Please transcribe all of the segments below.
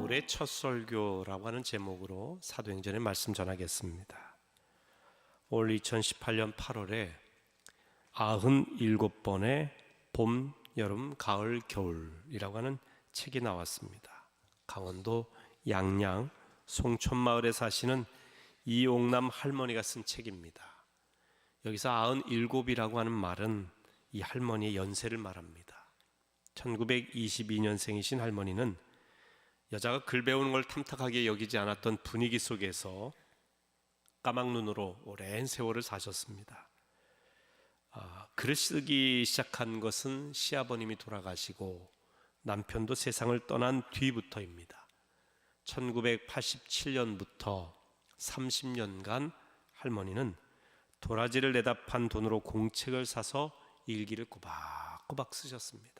바울의 첫 설교라고 하는 제목으로 사도행전의 말씀 전하겠습니다. 올 2018년 8월에 97번의 봄, 여름, 가을, 겨울이라고 하는 책이 나왔습니다. 강원도 양양 송촌마을에 사시는 이옥남 할머니가 쓴 책입니다. 여기서 97이라고 하는 말은 이 할머니의 연세를 말합니다. 1922년생이신 할머니는 여자가 글 배우는 걸 탐탁하게 여기지 않았던 분위기 속에서 까막눈으로 오랜 세월을 사셨습니다. 글을 쓰기 시작한 것은 시아버님이 돌아가시고 남편도 세상을 떠난 뒤부터입니다. 1987년부터 30년간 할머니는 도라지를 내다 판 돈으로 공책을 사서 일기를 꼬박꼬박 쓰셨습니다.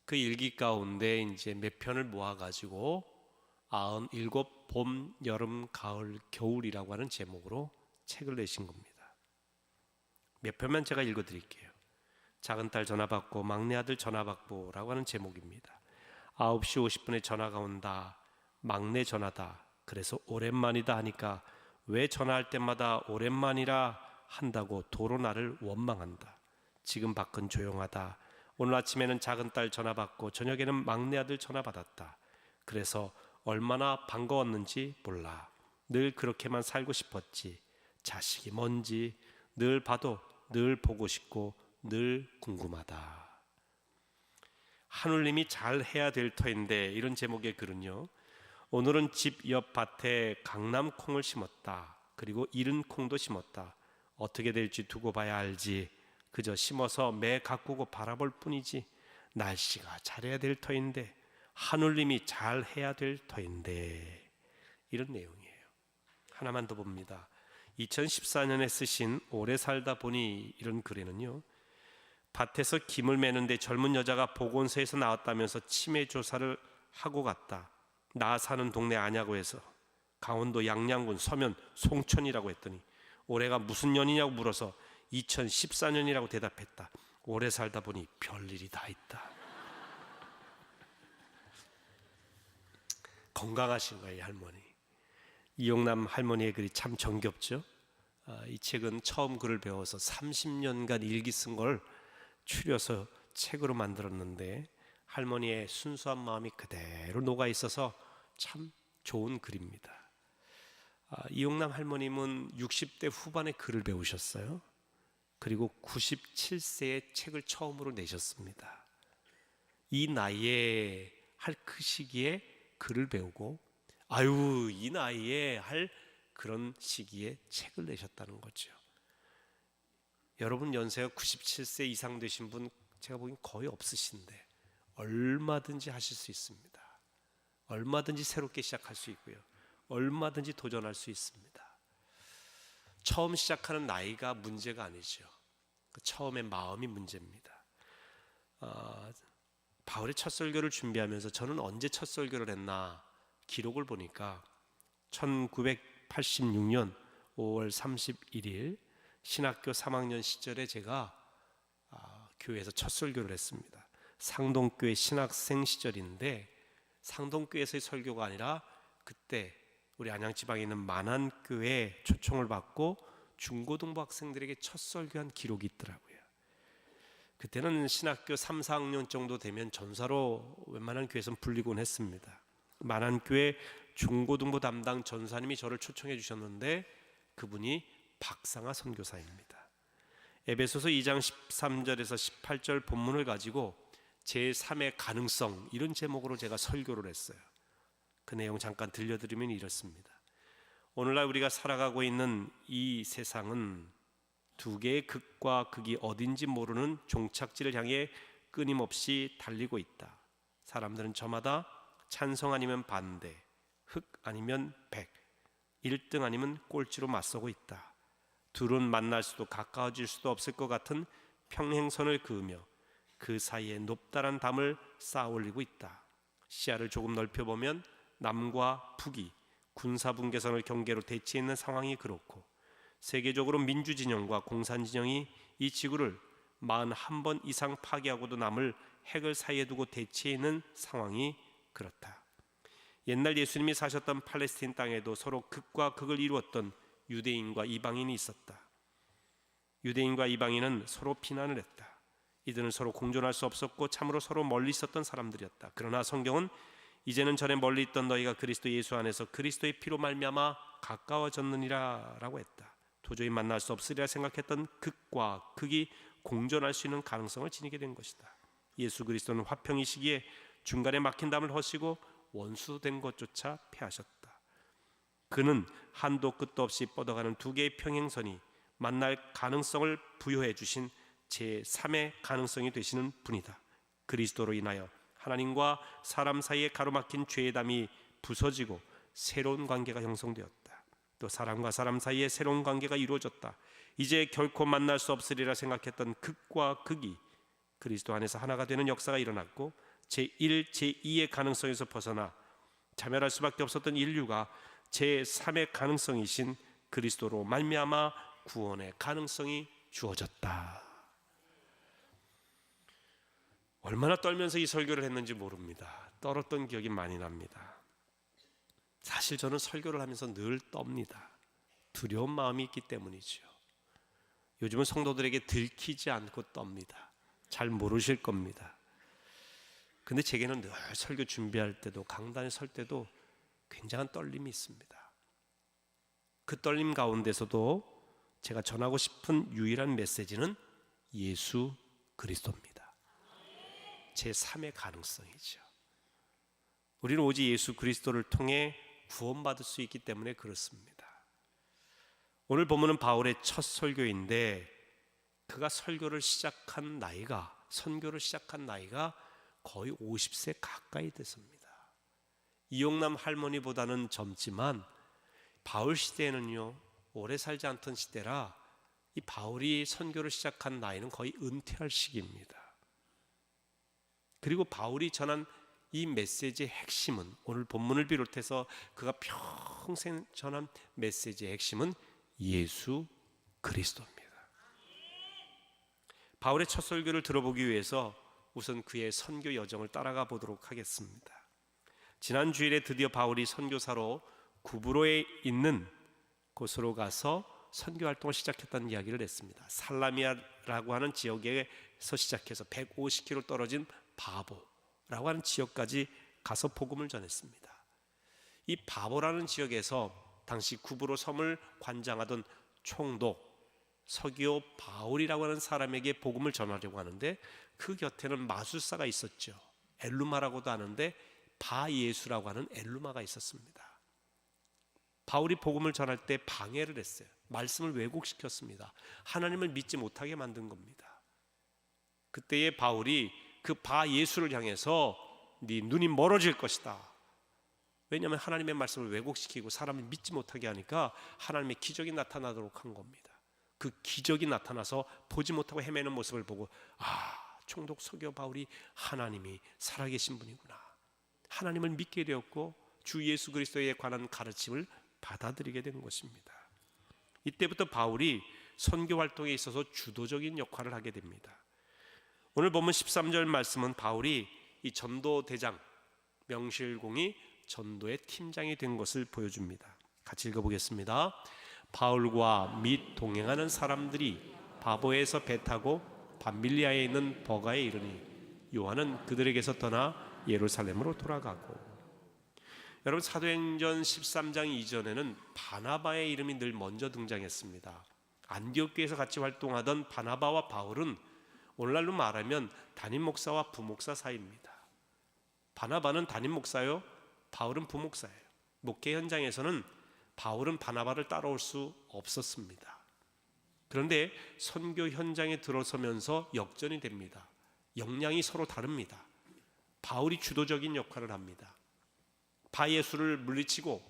그 일기 가운데 이제 몇 편을 모아가지고 97 봄, 여름, 가을, 겨울이라고 하는 제목으로 책을 내신 겁니다. 몇 편만 제가 읽어드릴게요. 작은 딸 전화 받고 막내 아들 전화 받고라고 하는 제목입니다. 9시 50분에 전화가 온다. 막내 전화다. 그래서 오랜만이다 하니까 왜 전화할 때마다 오랜만이라 한다고 도로 나를 원망한다. 지금 밖은 조용하다. 오늘 아침에는 작은 딸 전화 받고 저녁에는 막내 아들 전화 받았다. 그래서 얼마나 반가웠는지 몰라. 늘 그렇게만 살고 싶었지. 자식이 뭔지 늘 봐도 늘 보고 싶고 늘 궁금하다. 하늘님이 잘 해야 될 터인데, 이런 제목의 글은요, 오늘은 집 옆 밭에 강남콩을 심었다. 그리고 이른 콩도 심었다. 어떻게 될지 두고 봐야 알지. 그저 심어서 매 가꾸고 바라볼 뿐이지. 날씨가 잘해야 될 터인데, 하늘님이 잘해야 될 터인데. 이런 내용이에요. 하나만 더 봅니다. 2014년에 쓰신 오래 살다 보니 이런 글에는요, 밭에서 김을 매는데 젊은 여자가 보건소에서 나왔다면서 치매 조사를 하고 갔다. 나 사는 동네 아냐고 해서 강원도 양양군 서면 송천이라고 했더니 올해가 무슨 년이냐고 물어서 2014년이라고 대답했다. 오래 살다 보니 별일이 다 있다. 건강하신 거예요, 이 할머니. 이용남 할머니의 글이 참 정겹죠. 이 책은 처음 글을 배워서 30년간 일기 쓴 걸 추려서 책으로 만들었는데 할머니의 순수한 마음이 그대로 녹아 있어서 참 좋은 글입니다. 이용남 할머님은 60대 후반에 글을 배우셨어요. 그리고 97세에 책을 처음으로 내셨습니다. 이 나이에 할 그 시기에 글을 배우고 이 나이에 할 그런 시기에 책을 내셨다는 거죠. 여러분 연세가 97세 이상 되신 분 제가 보기엔 거의 없으신데 얼마든지 하실 수 있습니다. 얼마든지 새롭게 시작할 수 있고요. 얼마든지 도전할 수 있습니다. 처음 시작하는 나이가 문제가 아니죠. 처음의 마음이 문제입니다. 바울의 첫 설교를 준비하면서 저는 언제 첫 설교를 했나 기록을 보니까 1986년 5월 31일 신학교 3학년 시절에 제가 교회에서 첫 설교를 했습니다. 상동교회 신학생 시절인데 상동교회에서의 설교가 아니라 그때 우리 안양지방에 있는 만안교회에 초청을 받고 중고등부 학생들에게 첫 설교한 기록이 있더라고요. 그때는 신학교 3, 4학년 정도 되면 전사로 웬만한 교회에서는 불리곤 했습니다. 만안교회 중고등부 담당 전사님이 저를 초청해 주셨는데 그분이 박상하 선교사입니다. 에베소서 2장 13절에서 18절 본문을 가지고 제3의 가능성, 이런 제목으로 제가 설교를 했어요. 그 내용 잠깐 들려드리면 이렇습니다. 오늘날 우리가 살아가고 있는 이 세상은 두 개의 극과 극이 어딘지 모르는 종착지를 향해 끊임없이 달리고 있다. 사람들은 저마다 찬성 아니면 반대, 흑 아니면 백, 1등 아니면 꼴찌로 맞서고 있다. 둘은 만날 수도 가까워질 수도 없을 것 같은 평행선을 그으며 그 사이에 높다란 담을 쌓아 올리고 있다. 시야를 조금 넓혀보면 남과 북이 군사분계선을 경계로 대치해 있는 상황이 그렇고, 세계적으로 민주진영과 공산진영이 이 지구를 41번 이상 파괴하고도 남을 핵을 사이에 두고 대치해 있는 상황이 그렇다. 옛날 예수님이 사셨던 팔레스틴 땅에도 서로 극과 극을 이루었던 유대인과 이방인이 있었다. 유대인과 이방인은 서로 비난을 했다. 이들은 서로 공존할 수 없었고 참으로 서로 멀리 있었던 사람들이었다. 그러나 성경은 이제는 전에 멀리 있던 너희가 그리스도 예수 안에서 그리스도의 피로 말미암아 가까워졌느니라 라고 했다. 도저히 만날 수 없으리라 생각했던 극과 극이 공존할 수 있는 가능성을 지니게 된 것이다. 예수 그리스도는 화평이시기에 중간에 막힌 담을 허시고 원수된 것조차 패하셨다. 그는 한도 끝도 없이 뻗어가는 두 개의 평행선이 만날 가능성을 부여해 주신 제3의 가능성이 되시는 분이다. 그리스도로 인하여 하나님과 사람 사이에 가로막힌 죄의 담이 부서지고 새로운 관계가 형성되었다. 또 사람과 사람 사이에 새로운 관계가 이루어졌다. 이제 결코 만날 수 없으리라 생각했던 극과 극이 그리스도 안에서 하나가 되는 역사가 일어났고 제1, 제2의 가능성에서 벗어나 자멸할 수밖에 없었던 인류가 제3의 가능성이신 그리스도로 말미암아 구원의 가능성이 주어졌다. 얼마나 떨면서 이 설교를 했는지 모릅니다. 떨었던 기억이 많이 납니다. 사실 저는 설교를 하면서 늘 떱니다. 두려운 마음이 있기 때문이죠. 요즘은 성도들에게 들키지 않고 떱니다. 잘 모르실 겁니다. 근데 제게는 늘 설교 준비할 때도 강단에 설 때도 굉장한 떨림이 있습니다. 그 떨림 가운데서도 제가 전하고 싶은 유일한 메시지는 예수 그리스도입니다. 제3의 가능성이죠. 우리는 오직 예수 그리스도를 통해 구원받을 수 있기 때문에 그렇습니다. 오늘 본문은 바울의 첫 설교인데 그가 선교를 시작한 나이가 거의 50세 가까이 됐습니다. 이용남 할머니보다는 젊지만 바울 시대에는요, 오래 살지 않던 시대라 이 바울이 선교를 시작한 나이는 거의 은퇴할 시기입니다. 그리고 바울이 전한 이 메시지의 핵심은, 오늘 본문을 비롯해서 그가 평생 전한 메시지의 핵심은 예수 그리스도입니다. 바울의 첫 설교를 들어보기 위해서 우선 그의 선교 여정을 따라가 보도록 하겠습니다. 지난 주일에 드디어 바울이 선교사로 구브로에 있는 곳으로 가서 선교 활동을 시작했다는 이야기를 했습니다. 살라미아라고 하는 지역에서 시작해서 150km 떨어진 바보라고 하는 지역까지 가서 복음을 전했습니다. 이 바보라는 지역에서 당시 구브로 섬을 관장하던 총독 서기오 바울이라고 하는 사람에게 복음을 전하려고 하는데 그 곁에는 마술사가 있었죠. 엘루마라고도 하는데 바예수라고 하는 엘루마가 있었습니다. 바울이 복음을 전할 때 방해를 했어요. 말씀을 왜곡시켰습니다. 하나님을 믿지 못하게 만든 겁니다. 그때의 바울이 그 바예수를 향해서 네 눈이 멀어질 것이다. 왜냐하면 하나님의 말씀을 왜곡시키고 사람을 믿지 못하게 하니까 하나님의 기적이 나타나도록 한 겁니다. 그 기적이 나타나서 보지 못하고 헤매는 모습을 보고 총독 서기오 바울이 하나님이 살아계신 분이구나. 하나님을 믿게 되었고 주 예수 그리스도에 관한 가르침을 받아들이게 된 것입니다. 이때부터 바울이 선교 활동에 있어서 주도적인 역할을 하게 됩니다. 오늘 보면 13절 말씀은 바울이 이 전도대장 명실공히 전도의 팀장이 된 것을 보여줍니다. 같이 읽어보겠습니다. 바울과 및 동행하는 사람들이 바보에서 배 타고 밤밀리아에 있는 버가에 이르니 요한은 그들에게서 떠나 예루살렘으로 돌아가고. 여러분, 사도행전 13장 이전에는 바나바의 이름이 늘 먼저 등장했습니다. 안디옥교에서 같이 활동하던 바나바와 바울은 오늘날로 말하면 담임 목사와 부목사 사이입니다. 바나바는 담임 목사요, 바울은 부목사예요. 목회 현장에서는 바울은 바나바를 따라올 수 없었습니다. 그런데 선교 현장에 들어서면서 역전이 됩니다. 역량이 서로 다릅니다. 바울이 주도적인 역할을 합니다. 바예수를 물리치고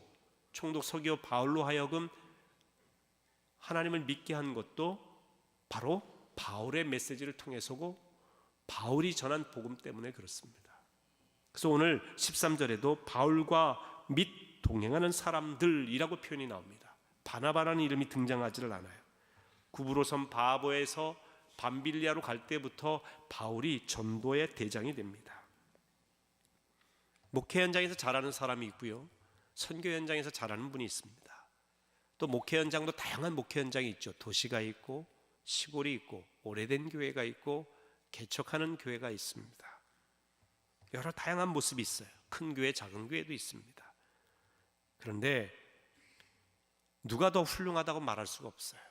총독 서기오 바울로 하여금 하나님을 믿게 한 것도 바로 바울의 메시지를 통해서고 바울이 전한 복음 때문에 그렇습니다. 그래서 오늘 13절에도 바울과 및 동행하는 사람들이라고 표현이 나옵니다. 바나바라는 이름이 등장하지를 않아요. 구브로섬 바보에서 밤빌리아로 갈 때부터 바울이 전도의 대장이 됩니다. 목회 현장에서 잘하는 사람이 있고요, 선교 현장에서 잘하는 분이 있습니다. 또 목회 현장도 다양한 목회 현장이 있죠. 도시가 있고 시골이 있고 오래된 교회가 있고 개척하는 교회가 있습니다. 여러 다양한 모습이 있어요. 큰 교회, 작은 교회도 있습니다. 그런데 누가 더 훌륭하다고 말할 수가 없어요.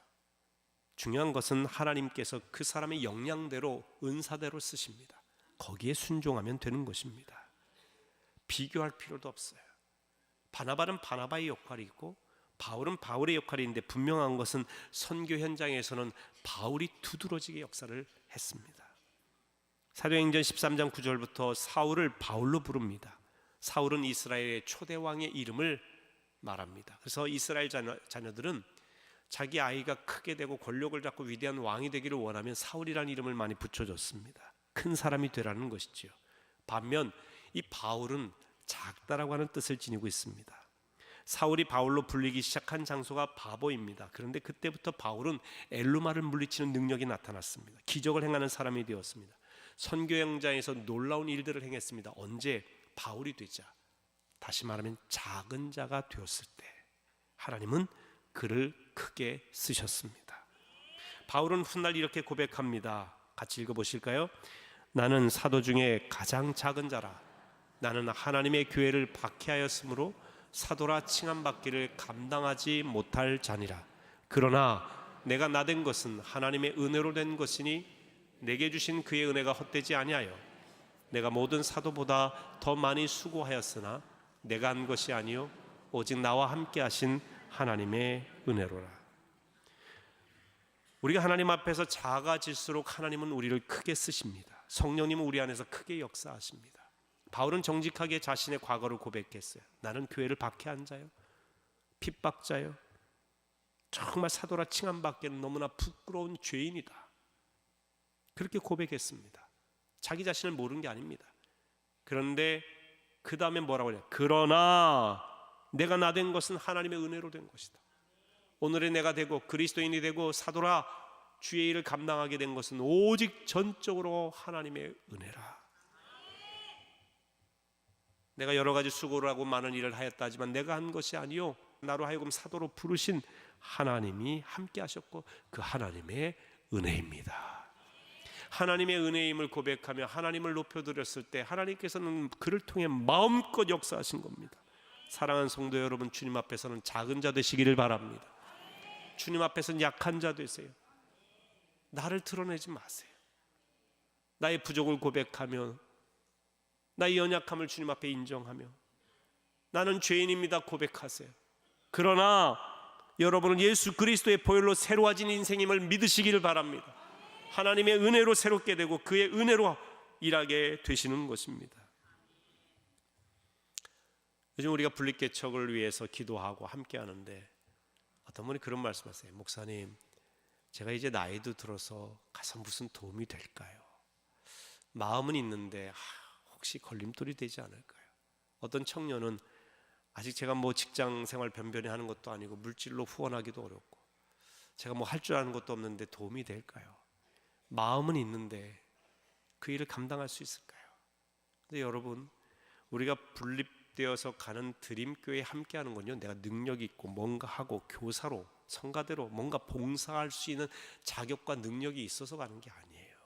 중요한 것은 하나님께서 그 사람의 역량대로, 은사대로 쓰십니다. 거기에 순종하면 되는 것입니다. 비교할 필요도 없어요. 바나바는 바나바의 역할이 있고 바울은 바울의 역할이 있는데, 분명한 것은 선교 현장에서는 바울이 두드러지게 역사를 했습니다. 사도행전 13장 9절부터 사울을 바울로 부릅니다. 사울은 이스라엘의 초대왕의 이름을 말합니다. 그래서 이스라엘 자녀들은 자기 아이가 크게 되고 권력을 잡고 위대한 왕이 되기를 원하면 사울이라는 이름을 많이 붙여줬습니다. 큰 사람이 되라는 것이지요. 반면 이 바울은 작다라고 하는 뜻을 지니고 있습니다. 사울이 바울로 불리기 시작한 장소가 바보입니다. 그런데 그때부터 바울은 엘루마를 물리치는 능력이 나타났습니다. 기적을 행하는 사람이 되었습니다. 선교 현장에서 놀라운 일들을 행했습니다. 언제? 바울이 되자, 다시 말하면 작은 자가 되었을 때 하나님은 그를 크게 쓰셨습니다. 바울은 훗날 이렇게 고백합니다. 같이 읽어보실까요? 나는 사도 중에 가장 작은 자라. 나는 하나님의 교회를 박해하였으므로 사도라 칭함받기를 감당하지 못할 자니라. 그러나 내가 나된 것은 하나님의 은혜로 된 것이니 내게 주신 그의 은혜가 헛되지 아니하여 내가 모든 사도보다 더 많이 수고하였으나 내가 한 것이 아니요 오직 나와 함께 하신 하나님의 은혜로라. 우리가 하나님 앞에서 작아질수록 하나님은 우리를 크게 쓰십니다. 성령님은 우리 안에서 크게 역사하십니다. 바울은 정직하게 자신의 과거를 고백했어요. 나는 교회를 박해한 자요, 핍박자요, 정말 사도라 칭함받기에는 너무나 부끄러운 죄인이다. 그렇게 고백했습니다. 자기 자신을 모르는 게 아닙니다. 그런데 그 다음에 뭐라고 해요? 그러나 내가 나된 것은 하나님의 은혜로 된 것이다. 오늘의 내가 되고 그리스도인이 되고 사도라 주의 일을 감당하게 된 것은 오직 전적으로 하나님의 은혜라. 내가 여러 가지 수고를 하고 많은 일을 하였다 하지만 내가 한 것이 아니요 나로 하여금 사도로 부르신 하나님이 함께 하셨고 그 하나님의 은혜입니다. 하나님의 은혜임을 고백하며 하나님을 높여드렸을 때 하나님께서는 그를 통해 마음껏 역사하신 겁니다. 사랑하는 성도 여러분, 주님 앞에서는 작은 자 되시기를 바랍니다. 주님 앞에서는 약한 자 되세요. 나를 드러내지 마세요. 나의 부족을 고백하며 나의 연약함을 주님 앞에 인정하며 나는 죄인입니다 고백하세요. 그러나 여러분은 예수 그리스도의 보혈로 새로워진 인생임을 믿으시기를 바랍니다. 하나님의 은혜로 새롭게 되고 그의 은혜로 일하게 되시는 것입니다. 요즘 우리가 분립개척을 위해서 기도하고 함께 하는데 어떤 분이 그런 말씀하세요. 목사님, 제가 이제 나이도 들어서 가서 무슨 도움이 될까요? 마음은 있는데 혹시 걸림돌이 되지 않을까요? 어떤 청년은 아직 제가 뭐 직장 생활 변변히 하는 것도 아니고 물질로 후원하기도 어렵고 제가 뭐 할 줄 아는 것도 없는데 도움이 될까요? 마음은 있는데 그 일을 감당할 수 있을까요? 근데 여러분, 우리가 분립되어서 가는 드림교회에 함께하는 건요, 내가 능력이 있고 뭔가 하고 교사로 성가대로 뭔가 봉사할 수 있는 자격과 능력이 있어서 가는 게 아니에요.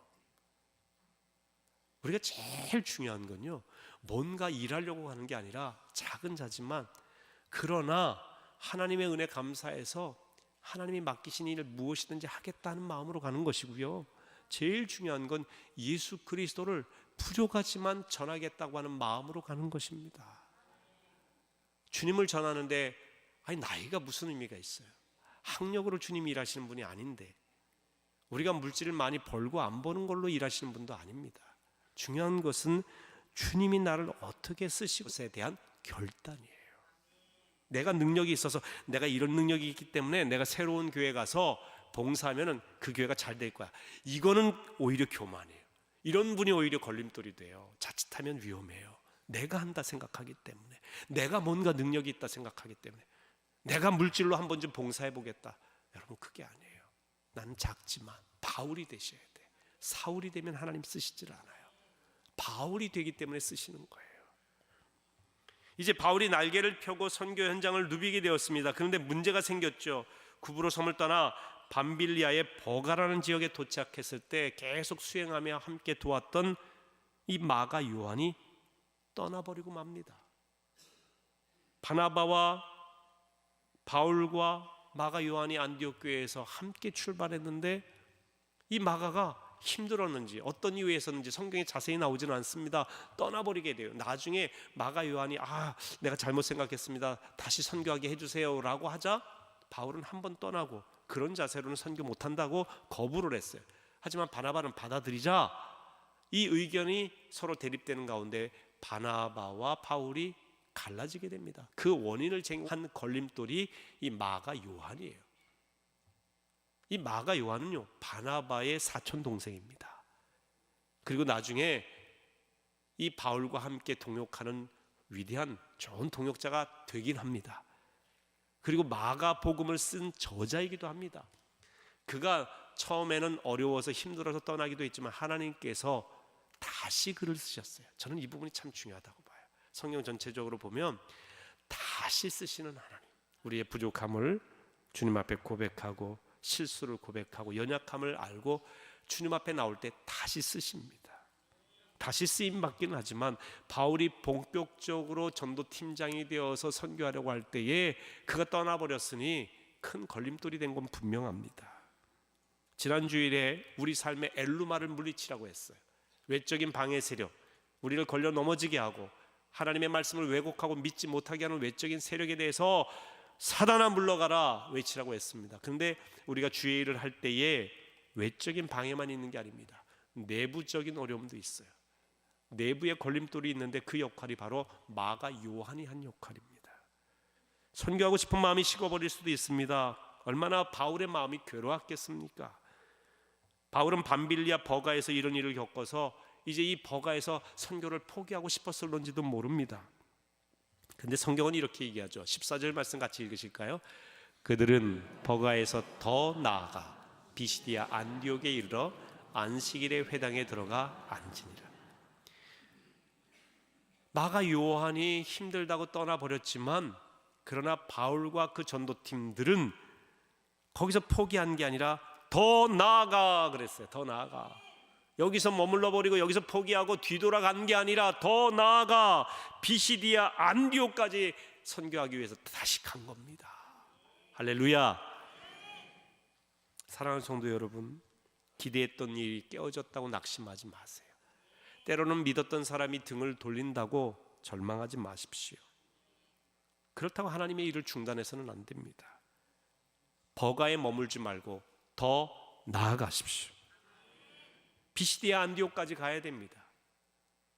우리가 제일 중요한 건요, 뭔가 일하려고 하는 게 아니라 작은 자지만 그러나 하나님의 은혜 감사해서 하나님이 맡기신 일을 무엇이든지 하겠다는 마음으로 가는 것이고요, 제일 중요한 건 예수 그리스도를 부족하지만 전하겠다고 하는 마음으로 가는 것입니다. 주님을 전하는데 나이가 무슨 의미가 있어요? 학력으로 주님이 일하시는 분이 아닌데, 우리가 물질을 많이 벌고 안 버는 걸로 일하시는 분도 아닙니다. 중요한 것은 주님이 나를 어떻게 쓰시고 것에 대한 결단이에요. 내가 능력이 있어서 내가 이런 능력이 있기 때문에 내가 새로운 교회 가서 봉사하면 그 교회가 잘 될 거야, 이거는 오히려 교만이에요. 이런 분이 오히려 걸림돌이 돼요. 자칫하면 위험해요. 내가 한다 생각하기 때문에, 내가 뭔가 능력이 있다 생각하기 때문에, 내가 물질로 한번 좀 봉사해 보겠다. 여러분, 그게 아니에요. 나는 작지만 바울이 되셔야 돼. 사울이 되면 하나님 쓰시질 않아요. 바울이 되기 때문에 쓰시는 거예요. 이제 바울이 날개를 펴고 선교 현장을 누비게 되었습니다. 그런데 문제가 생겼죠. 구브로 섬을 떠나 밤빌리아의 버가라는 지역에 도착했을 때 계속 수행하며 함께 도왔던 이 마가 요한이 떠나버리고 맙니다. 바나바와 바울과 마가 요한이 안디옥 교회에서 함께 출발했는데 이 마가가 힘들었는지 어떤 이유에서는지 성경에 자세히 나오지는 않습니다. 떠나버리게 돼요. 나중에 마가 요한이 내가 잘못 생각했습니다, 다시 선교하게 해주세요 라고 하자 바울은 한 번 떠나고 그런 자세로는 선교 못한다고 거부를 했어요. 하지만 바나바는 받아들이자 이 의견이 서로 대립되는 가운데 바나바와 바울이 갈라지게 됩니다. 그 원인을 제공한 걸림돌이 이 마가 요한이에요. 이 마가 요한은요, 바나바의 사촌 동생입니다. 그리고 나중에 이 바울과 함께 동역하는 위대한 좋은 동역자가 되긴 합니다. 그리고 마가 복음을 쓴 저자이기도 합니다. 그가 처음에는 어려워서 힘들어서 떠나기도 했지만 하나님께서 다시 글을 쓰셨어요. 저는 이 부분이 참 중요하다고 봐요. 성경 전체적으로 보면 다시 쓰시는 하나님, 우리의 부족함을 주님 앞에 고백하고 실수를 고백하고 연약함을 알고 주님 앞에 나올 때 다시 쓰십니다. 다시 쓰임 받기는 하지만 바울이 본격적으로 전도팀장이 되어서 선교하려고 할 때에 그가 떠나버렸으니 큰 걸림돌이 된 건 분명합니다. 지난 주일에 우리 삶의 엘루마를 물리치라고 했어요. 외적인 방해 세력, 우리를 걸려 넘어지게 하고 하나님의 말씀을 왜곡하고 믿지 못하게 하는 외적인 세력에 대해서 사단아 물러가라 외치라고 했습니다. 그런데 우리가 주의 일을 할 때에 외적인 방해만 있는 게 아닙니다. 내부적인 어려움도 있어요. 내부에 걸림돌이 있는데 그 역할이 바로 마가 요한이 한 역할입니다. 선교하고 싶은 마음이 식어버릴 수도 있습니다. 얼마나 바울의 마음이 괴로웠겠습니까? 바울은 밤빌리아 버가에서 이런 일을 겪어서 이제 이 버가에서 선교를 포기하고 싶었을런지도 모릅니다. 근데 성경은 이렇게 얘기하죠. 14절 말씀 같이 읽으실까요? 그들은 버가에서 더 나아가 비시디아 안디옥에 이르러 안식일의 회당에 들어가 앉으니라. 마가 요한이 힘들다고 떠나버렸지만 그러나 바울과 그 전도팀들은 거기서 포기한 게 아니라 더 나아가 그랬어요. 더 나아가. 여기서 머물러 버리고 여기서 포기하고 뒤돌아간 게 아니라 더 나아가 비시디아 안디옥까지 선교하기 위해서 다시 간 겁니다. 할렐루야. 사랑하는 성도 여러분, 기대했던 일이 깨어졌다고 낙심하지 마세요. 때로는 믿었던 사람이 등을 돌린다고 절망하지 마십시오. 그렇다고 하나님의 일을 중단해서는 안 됩니다. 버가에 머물지 말고 더 나아가십시오. 비시디아 안디옥까지 가야 됩니다.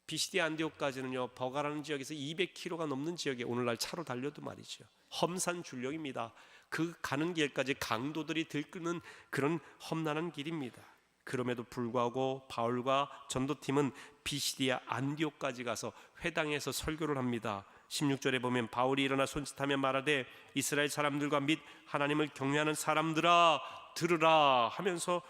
비시디아 안디옥까지는요, 버가라는 지역에서 200km가 넘는 지역에 오늘날 차로 달려도 말이죠, 험산 줄령입니다. 그 가는 길까지 강도들이 들끓는 그런 험난한 길입니다. 그럼에도 불구하고 바울과 전도팀은 비시디아 안디옥까지 가서 회당에서 설교를 합니다. 16절에 보면 바울이 일어나 손짓하며 말하되 이스라엘 사람들과 및 하나님을 경외하는 사람들아 들으라 하면서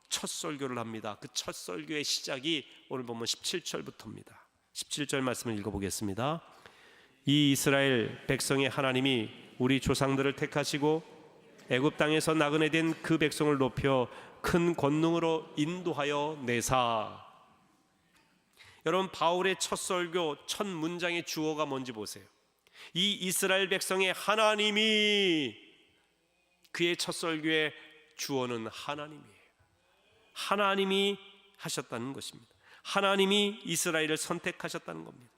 첫 설교를 합니다. 그 첫 설교의 시작이 오늘 보면 17절부터입니다. 17절 말씀을 읽어보겠습니다. 이 이스라엘 백성의 하나님이 우리 조상들을 택하시고 애굽 땅에서 나그네 된 그 백성을 높여 큰 권능으로 인도하여 내사. 여러분, 바울의 첫 설교 첫 문장의 주어가 뭔지 보세요. 이 이스라엘 백성의 하나님이, 그의 첫 설교의 주어는 하나님이에요. 하나님이 하셨다는 것입니다. 하나님이 이스라엘을 선택하셨다는 겁니다.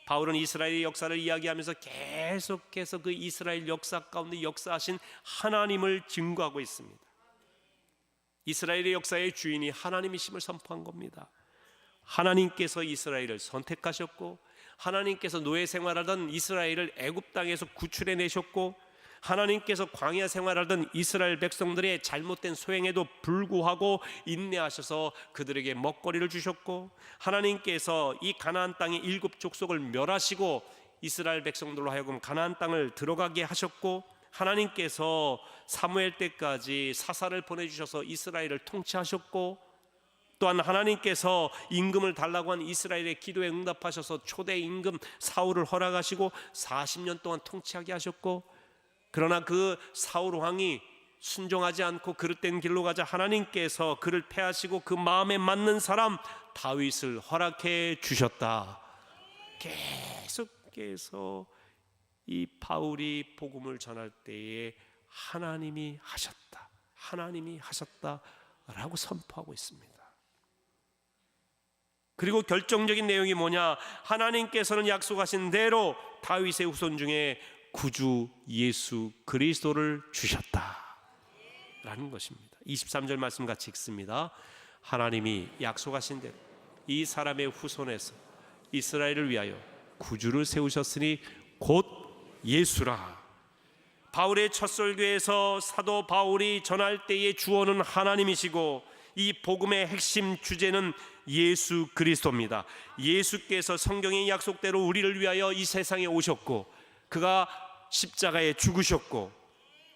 바울은 이스라엘의 역사를 이야기하면서 계속해서 그 이스라엘 역사 가운데 역사하신 하나님을 증거하고 있습니다. 이스라엘의 역사의 주인이 하나님이심을 선포한 겁니다. 하나님께서 이스라엘을 선택하셨고, 하나님께서 노예 생활하던 이스라엘을 애굽 땅에서 구출해 내셨고, 하나님께서 광야 생활하던 이스라엘 백성들의 잘못된 소행에도 불구하고 인내하셔서 그들에게 먹거리를 주셨고, 하나님께서 이 가나안 땅의 7 족속을 멸하시고 이스라엘 백성들로 하여금 가나안 땅을 들어가게 하셨고, 하나님께서 사무엘 때까지 사사를 보내주셔서 이스라엘을 통치하셨고, 또한 하나님께서 임금을 달라고 한 이스라엘의 기도에 응답하셔서 초대 임금 사울을 허락하시고 40년 동안 통치하게 하셨고, 그러나 그 사울 왕이 순종하지 않고 그릇된 길로 가자 하나님께서 그를 패하시고 그 마음에 맞는 사람 다윗을 허락해 주셨다. 계속해서 이 바울이 복음을 전할 때에 하나님이 하셨다라고 선포하고 있습니다. 그리고 결정적인 내용이 뭐냐? 하나님께서는 약속하신 대로 다윗의 후손 중에 구주 예수 그리스도를 주셨다라는 것입니다. 23절 말씀 같이 읽습니다. 하나님이 약속하신 대로 이 사람의 후손에서 이스라엘을 위하여 구주를 세우셨으니 곧 예수라. 바울의 첫 설교에서 사도 바울이 전할 때의 주어는 하나님이시고 이 복음의 핵심 주제는 예수 그리스도입니다. 예수께서 성경의 약속대로 우리를 위하여 이 세상에 오셨고, 그가 십자가에 죽으셨고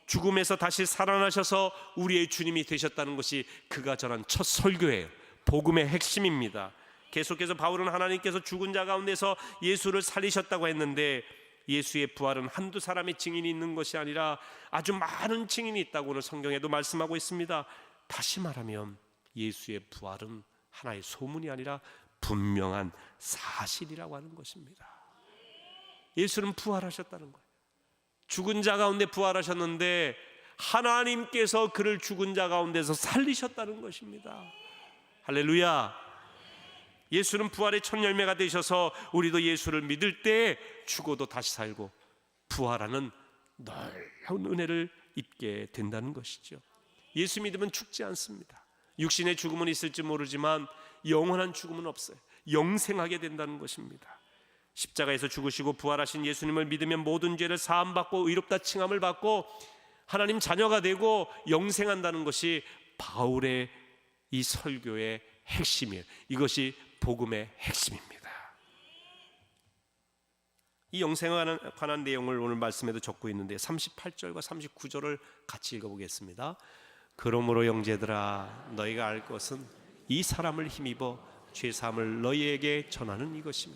죽음에서 다시 살아나셔서 우리의 주님이 되셨다는 것이 그가 전한 첫 설교예요. 복음의 핵심입니다. 계속해서 바울은 하나님께서 죽은 자 가운데서 예수를 살리셨다고 했는데, 예수의 부활은 한두 사람의 증인이 있는 것이 아니라 아주 많은 증인이 있다고 오늘 성경에도 말씀하고 있습니다. 다시 말하면 예수의 부활은 하나의 소문이 아니라 분명한 사실이라고 하는 것입니다. 예수는 부활하셨다는 거예요. 죽은 자 가운데 부활하셨는데 하나님께서 그를 죽은 자 가운데서 살리셨다는 것입니다. 할렐루야. 예수는 부활의 첫 열매가 되셔서 우리도 예수를 믿을 때 죽어도 다시 살고 부활하는 놀라운 은혜를 입게 된다는 것이죠. 예수 믿으면 죽지 않습니다. 육신의 죽음은 있을지 모르지만 영원한 죽음은 없어요. 영생하게 된다는 것입니다. 십자가에서 죽으시고 부활하신 예수님을 믿으면 모든 죄를 사함받고 의롭다 칭함을 받고 하나님 자녀가 되고 영생한다는 것이 바울의 이 설교의 핵심이에요. 이것이 복음의 핵심입니다. 이 영생에 관한 내용을 오늘 말씀에도 적고 있는데 38절과 39절을 같이 읽어보겠습니다. 그러므로 형제들아 너희가 알 것은 이 사람을 힘입어 죄사함을 너희에게 전하는 이것이며,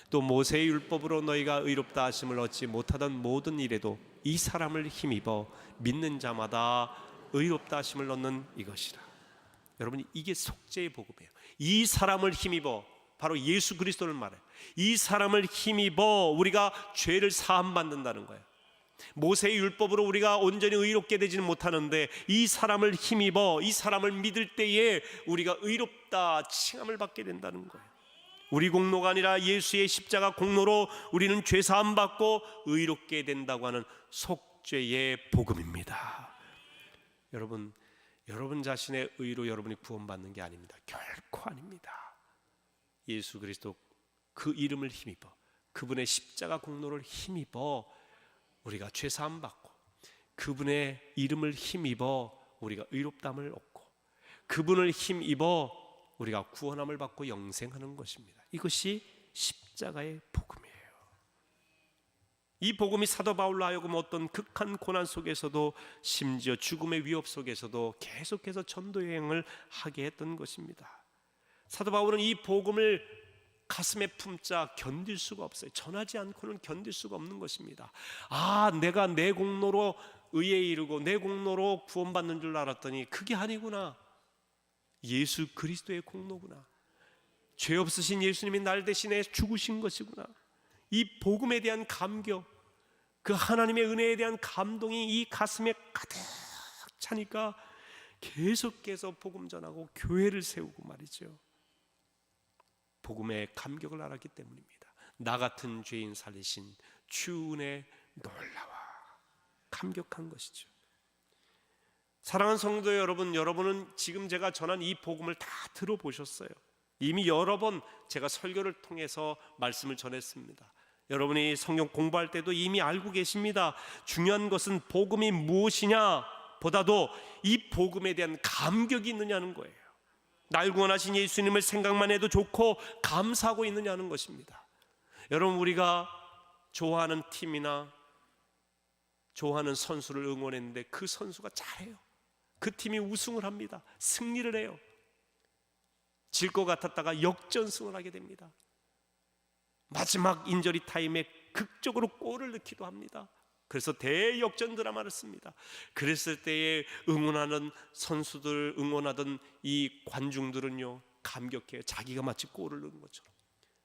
또 모세의 율법으로 너희가 의롭다 하심을 얻지 못하던 모든 일에도 이 사람을 힘입어 믿는 자마다 의롭다 하심을 얻는 이것이라. 여러분, 이게 속죄의 복음이에요. 이 사람을 힘입어, 바로 예수 그리스도를 말해요. 이 사람을 힘입어 우리가 죄를 사함받는다는 거예요. 모세의 율법으로 우리가 온전히 의롭게 되지는 못하는데 이 사람을 힘입어 이 사람을 믿을 때에 우리가 의롭다 칭함을 받게 된다는 거예요. 우리 공로가 아니라 예수의 십자가 공로로 우리는 죄 사함 받고 의롭게 된다고 하는 속죄의 복음입니다. 여러분 자신의 의로 여러분이 구원받는 게 아닙니다. 결코 아닙니다. 예수 그리스도 그 이름을 힘입어, 그분의 십자가 공로를 힘입어 우리가 죄 사함 받고, 그분의 이름을 힘입어 우리가 의롭담을 얻고, 그분을 힘입어 우리가 구원함을 받고 영생하는 것입니다. 이것이 십자가의 복음이에요. 이 복음이 사도 바울로 하여금 어떤 극한 고난 속에서도, 심지어 죽음의 위협 속에서도 계속해서 전도 여행을 하게 했던 것입니다. 사도 바울은 이 복음을 가슴에 품자 견딜 수가 없어요. 전하지 않고는 견딜 수가 없는 것입니다. 내가 내 공로로 의에 이르고 내 공로로 구원받는 줄 알았더니 그게 아니구나. 예수 그리스도의 공로구나. 죄 없으신 예수님이 날 대신에 죽으신 것이구나. 이 복음에 대한 감격, 그 하나님의 은혜에 대한 감동이 이 가슴에 가득 차니까 계속해서 복음 전하고 교회를 세우고 말이죠. 복음의 감격을 알았기 때문입니다. 나 같은 죄인 살리신 주 은혜 놀라워 감격한 것이죠. 사랑하는 성도 여러분, 여러분은 지금 제가 전한 이 복음을 다 들어보셨어요. 이미 여러 번 제가 설교를 통해서 말씀을 전했습니다. 여러분이 성경 공부할 때도 이미 알고 계십니다. 중요한 것은 복음이 무엇이냐 보다도 이 복음에 대한 감격이 있느냐는 거예요. 날 구원하신 예수님을 생각만 해도 좋고 감사하고 있느냐는 것입니다. 여러분, 우리가 좋아하는 팀이나 좋아하는 선수를 응원했는데 그 선수가 잘해요. 그 팀이 우승을 합니다. 승리를 해요. 질 것 같았다가 역전승을 하게 됩니다. 마지막 인저리 타임에 극적으로 골을 넣기도 합니다. 그래서 대역전 드라마를 씁니다. 그랬을 때에 응원하는 선수들, 응원하던 이 관중들은요, 감격해요. 자기가 마치 골을 넣은 것처럼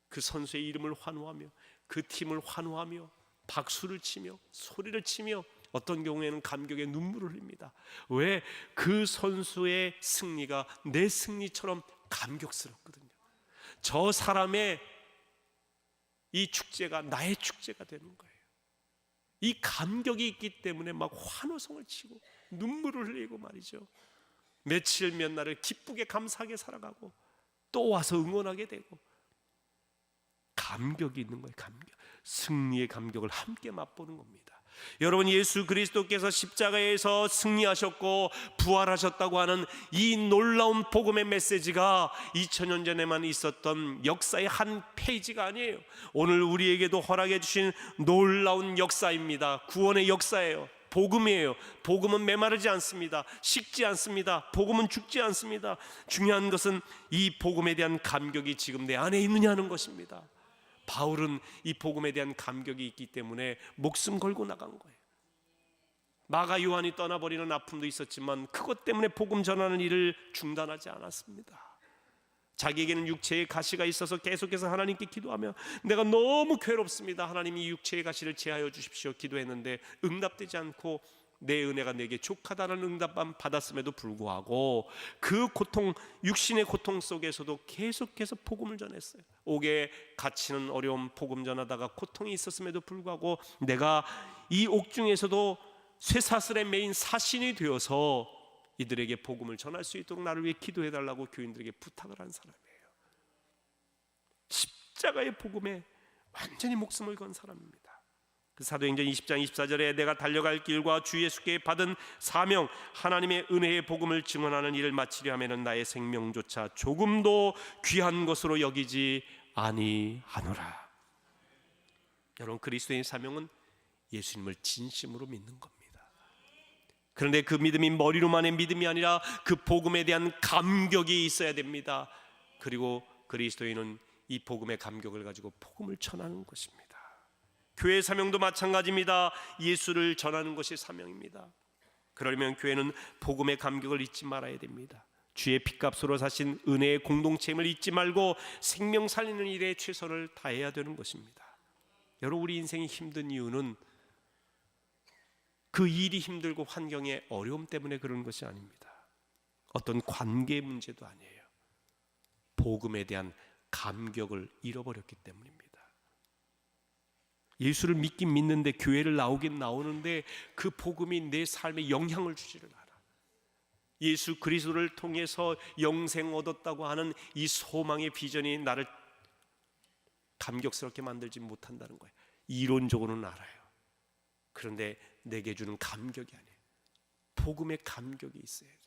그 선수의 이름을 환호하며 그 팀을 환호하며 박수를 치며 소리를 치며 어떤 경우에는 감격의 눈물을 흘립니다. 왜? 그 선수의 승리가 내 승리처럼 감격스럽거든요. 저 사람의 이 축제가 나의 축제가 되는 거예요. 이 감격이 있기 때문에 막 환호성을 치고 눈물을 흘리고 말이죠. 며칠 몇 날을 기쁘게 감사하게 살아가고 또 와서 응원하게 되고, 감격이 있는 거예요. 감격. 승리의 감격을 함께 맛보는 겁니다. 여러분, 예수 그리스도께서 십자가에서 승리하셨고 부활하셨다고 하는 이 놀라운 복음의 메시지가 2000년 전에만 있었던 역사의 한 페이지가 아니에요. 오늘 우리에게도 허락해 주신 놀라운 역사입니다. 구원의 역사예요. 복음이에요. 복음은 메마르지 않습니다. 식지 않습니다. 복음은 죽지 않습니다. 중요한 것은 이 복음에 대한 감격이 지금 내 안에 있느냐는 것입니다. 바울은 이 복음에 대한 감격이 있기 때문에 목숨 걸고 나간 거예요. 마가 요한이 떠나버리는 아픔도 있었지만 그것 때문에 복음 전하는 일을 중단하지 않았습니다. 자기에게는 육체의 가시가 있어서 계속해서 하나님께 기도하며 내가 너무 괴롭습니다, 하나님 이 육체의 가시를 제하여 주십시오 기도했는데 응답되지 않고 내 은혜가 내게 족하다는 응답만 받았음에도 불구하고 그 고통, 육신의 고통 속에서도 계속해서 복음을 전했어요. 옥에 갇히는 어려움 복음 전하다가 고통이 있었음에도 불구하고 내가 이 옥중에서도 쇠사슬에 매인 사신이 되어서 이들에게 복음을 전할 수 있도록 나를 위해 기도해달라고 교인들에게 부탁을 한 사람이에요. 십자가의 복음에 완전히 목숨을 건 사람입니다. 그 사도행전 20장 24절에 내가 달려갈 길과 주 예수께 받은 사명, 하나님의 은혜의 복음을 증언하는 일을 마치려 하면 나의 생명조차 조금도 귀한 것으로 여기지 아니하노라. 여러분, 그리스도의 사명은 예수님을 진심으로 믿는 겁니다. 그런데 그 믿음이 머리로만의 믿음이 아니라 그 복음에 대한 감격이 있어야 됩니다. 그리고 그리스도인은 이 복음의 감격을 가지고 복음을 전하는 것입니다. 교회 사명도 마찬가지입니다. 예수를 전하는 것이 사명입니다. 그러려면 교회는 복음의 감격을 잊지 말아야 됩니다. 주의 핏값으로 사신 은혜의 공동체임을 잊지 말고 생명 살리는 일에 최선을 다해야 되는 것입니다. 여러분, 우리 인생이 힘든 이유는 그 일이 힘들고 환경의 어려움 때문에 그런 것이 아닙니다. 어떤 관계의 문제도 아니에요. 복음에 대한 감격을 잃어버렸기 때문입니다. 예수를 믿긴 믿는데 교회를 나오긴 나오는데 그 복음이 내 삶에 영향을 주지를 않아. 예수 그리스도를 통해서 영생 얻었다고 하는 이 소망의 비전이 나를 감격스럽게 만들지 못한다는 거예요. 이론적으로는 알아요. 그런데 내게 주는 감격이 아니에요. 복음의 감격이 있어야 돼요.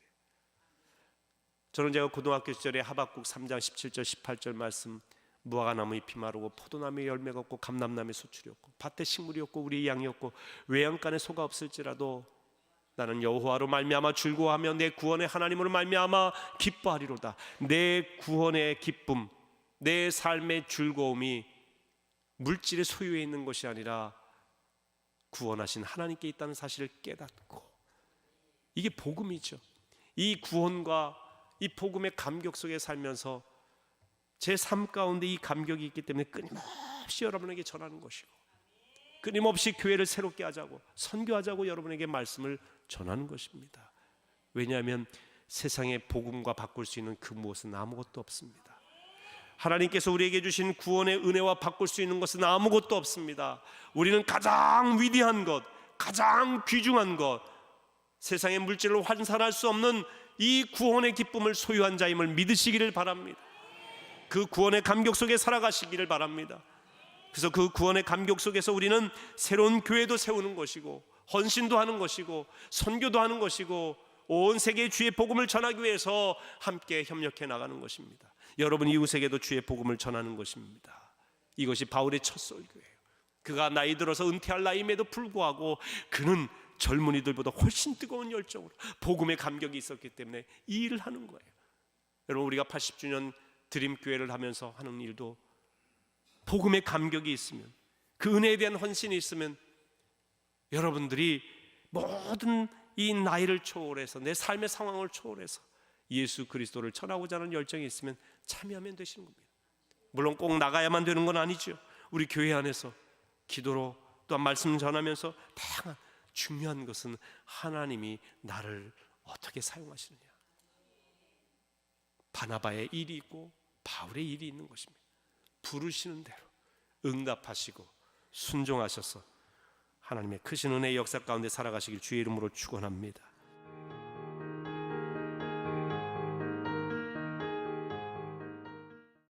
저는 제가 고등학교 시절에 하박국 3장 17절 18절 말씀, 무화과나무 잎이 마르고 포도나무에 열매가 없고 감람나무에 소출이 없고 밭에 식물이 없고 우리의 양이 없고 외양간에 소가 없을지라도 나는 여호와로 말미암아 즐거워하며 내 구원의 하나님으로 말미암아 기뻐하리로다. 내 구원의 기쁨, 내 삶의 즐거움이 물질의 소유에 있는 것이 아니라 구원하신 하나님께 있다는 사실을 깨닫고, 이게 복음이죠. 이 구원과 이 복음의 감격 속에 살면서 제 삶 가운데 이 감격이 있기 때문에 끊임없이 여러분에게 전하는 것이고, 끊임없이 교회를 새롭게 하자고, 선교하자고 여러분에게 말씀을 전하는 것입니다. 왜냐하면 세상의 복음과 바꿀 수 있는 그 무엇은 아무것도 없습니다. 하나님께서 우리에게 주신 구원의 은혜와 바꿀 수 있는 것은 아무것도 없습니다. 우리는 가장 위대한 것, 가장 귀중한 것, 세상의 물질로 환산할 수 없는 이 구원의 기쁨을 소유한 자임을 믿으시기를 바랍니다. 그 구원의 감격 속에 살아가시기를 바랍니다. 그래서 그 구원의 감격 속에서 우리는 새로운 교회도 세우는 것이고, 헌신도 하는 것이고, 선교도 하는 것이고, 온 세계에 주의 복음을 전하기 위해서 함께 협력해 나가는 것입니다. 여러분 이웃에게도 주의 복음을 전하는 것입니다. 이것이 바울의 첫 설교예요. 그가 나이 들어서 은퇴할 나이임에도 불구하고 그는 젊은이들보다 훨씬 뜨거운 열정으로 복음의 감격이 있었기 때문에 이 일을 하는 거예요. 여러분, 우리가 80주년 드림교회를 하면서 하는 일도 복음의 감격이 있으면, 그 은혜에 대한 헌신이 있으면 여러분들이 모든 이 나이를 초월해서, 내 삶의 상황을 초월해서 예수 그리스도를 전하고자 하는 열정이 있으면 참여하면 되시는 겁니다. 물론 꼭 나가야만 되는 건 아니죠. 우리 교회 안에서 기도로 또한 말씀 전하면서 다양한, 중요한 것은 하나님이 나를 어떻게 사용하시느냐. 바나바의 일이 있고 바울의 일이 있는 것입니다. 부르시는 대로 응답하시고 순종하셔서 하나님의 크신 은혜의 역사 가운데 살아가시길 주의 이름으로 축원합니다.